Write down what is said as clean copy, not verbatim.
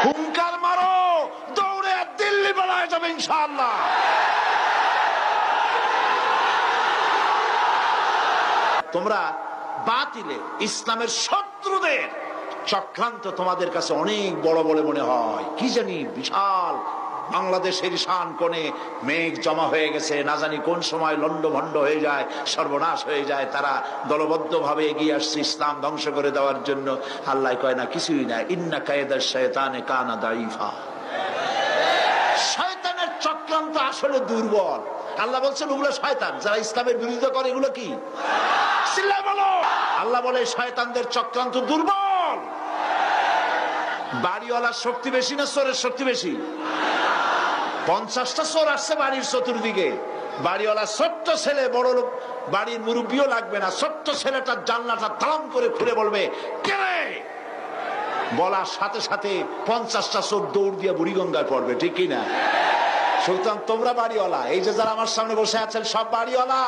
হুঙ্কার মারো, দৌড়ে দিল্লি পালায় যাবে ইনশাআল্লাহ। তোমরা বাতিলে ইসলামের শত্রুদের চক্রান্ত তোমাদের কাছে অনেক বড় বলে মনে হয়, কি জানি বিশাল বাংলাদেশের শান কোণে মেঘ জমা হয়ে গেছে, না জানি কোন সময় লন্ডভন্ড হয়ে যায়, সর্বনাশ হয়ে যায়। তারা দলবদ্ধ ভাবে এগিয়ে আসছে ইসলাম ধ্বংস করে দেওয়ার জন্য। আল্লাহ কয় না, কিছুই না। ইন্না কায়দাশ শায়তানে কানা দাঈফা। শয়তানের চক্রান্ত আসলে দুর্বল। আল্লাহ বলছেন ওগুলো শয়তান, যারা ইসলামের বিরোধিতা করে এগুলো কি? চিল্লায় বলো। আল্লাহ বলে শয়তানদের চক্রান্ত দুর্বল। বাড়িওয়ালার শক্তি বেশি না চোরের শক্তি বেশি? 50টা চোর আসছে বাড়ির চতুর্দিকে, বাড়িওয়ালা ছোট্ট ছেলে, বড় লোক বাড়ির মুরব্বীও লাগবে না, ছোট্ট ছেলেটার জানলাটা তালাম করে খুলে বলবে কে? বলার সাথে সাথে 50টা চোর দৌড় দিয়ে বুড়িগঙ্গায় পড়বে, ঠিক কিনা? সুতরাং তোমরা বাড়িওয়ালা, এই যে যারা আমার সামনে বসে আছেন সব বাড়িওয়ালা।